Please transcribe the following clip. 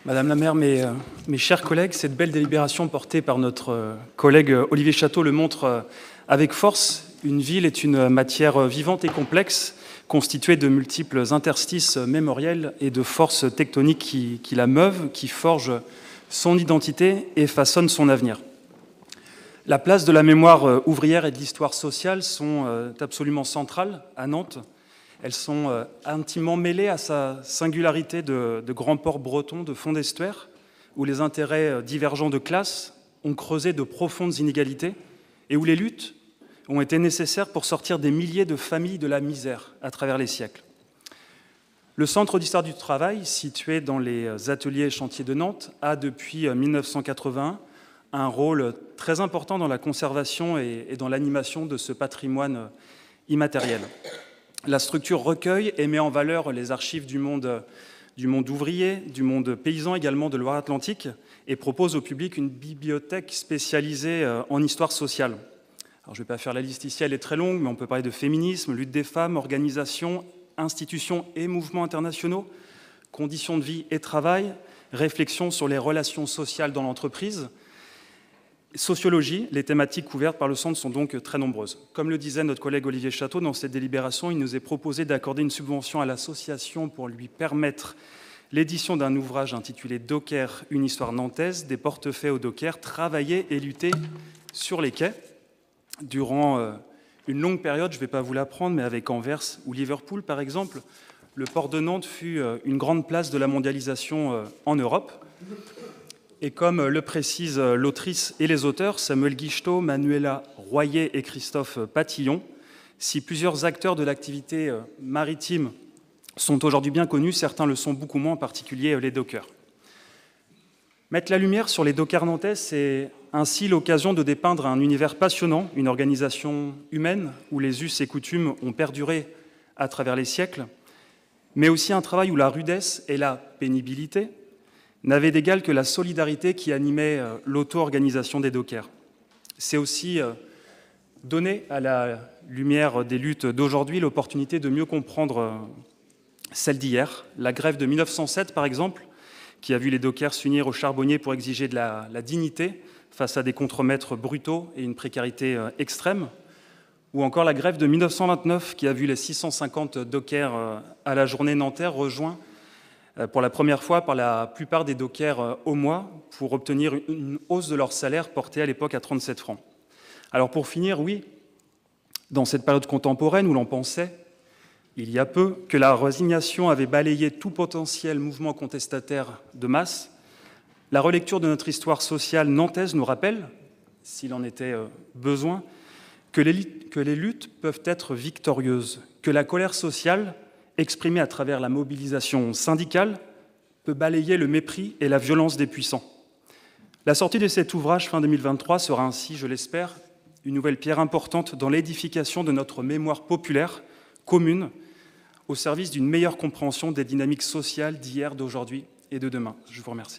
Madame la maire, mes chers collègues, cette belle délibération portée par notre collègue Olivier Chatot le montre avec force. Une ville est une matière vivante et complexe, constituée de multiples interstices mémoriels et de forces tectoniques qui la meuvent, qui forgent son identité et façonnent son avenir. La place de la mémoire ouvrière et de l'histoire sociale sont absolument centrales à Nantes. Elles sont intimement mêlées à sa singularité de grand port breton de fond d'estuaire, où les intérêts divergents de classe ont creusé de profondes inégalités et où les luttes ont été nécessaires pour sortir des milliers de familles de la misère à travers les siècles. Le Centre d'histoire du travail, situé dans les ateliers et chantiers de Nantes, a depuis 1981 un rôle très important dans la conservation et dans l'animation de ce patrimoine immatériel. La structure recueille et met en valeur les archives du monde ouvrier, du monde paysan également de Loire-Atlantique, et propose au public une bibliothèque spécialisée en histoire sociale. Alors, je ne vais pas faire la liste ici, elle est très longue, mais on peut parler de féminisme, lutte des femmes, organisations, institutions et mouvements internationaux, conditions de vie et travail, réflexion sur les relations sociales dans l'entreprise, sociologie. Les thématiques couvertes par le centre sont donc très nombreuses. Comme le disait notre collègue Olivier Chatot, dans cette délibération, il nous est proposé d'accorder une subvention à l'association pour lui permettre l'édition d'un ouvrage intitulé « Docker, une histoire nantaise », des portefaix aux dockers, travailler et lutter sur les quais. Durant une longue période, je ne vais pas vous l'apprendre, mais avec Anvers ou Liverpool, par exemple, le port de Nantes fut une grande place de la mondialisation en Europe. Et comme le précisent l'autrice et les auteurs, Samuel Guichetot, Manuela Royer et Christophe Patillon, si plusieurs acteurs de l'activité maritime sont aujourd'hui bien connus, certains le sont beaucoup moins, en particulier les dockers. Mettre la lumière sur les dockers nantais, c'est ainsi l'occasion de dépeindre un univers passionnant, une organisation humaine où les us et coutumes ont perduré à travers les siècles, mais aussi un travail où la rudesse et la pénibilité n'avaient d'égal que la solidarité qui animait l'auto-organisation des dockers. C'est aussi donner à la lumière des luttes d'aujourd'hui l'opportunité de mieux comprendre celle d'hier. La grève de 1907, par exemple, qui a vu les dockers s'unir aux charbonniers pour exiger de la dignité face à des contremaîtres brutaux et une précarité extrême. Ou encore la grève de 1929, qui a vu les 650 dockers à la journée nantaire rejoints pour la première fois par la plupart des dockers au mois pour obtenir une hausse de leur salaire portée à l'époque à 37 francs. Alors pour finir, oui, dans cette période contemporaine où l'on pensait, il y a peu, que la résignation avait balayé tout potentiel mouvement contestataire de masse, la relecture de notre histoire sociale nantaise nous rappelle, s'il en était besoin, que les luttes peuvent être victorieuses, que la colère sociale exprimée à travers la mobilisation syndicale, peut balayer le mépris et la violence des puissants. La sortie de cet ouvrage fin 2023 sera ainsi, je l'espère, une nouvelle pierre importante dans l'édification de notre mémoire populaire commune, au service d'une meilleure compréhension des dynamiques sociales d'hier, d'aujourd'hui et de demain. Je vous remercie.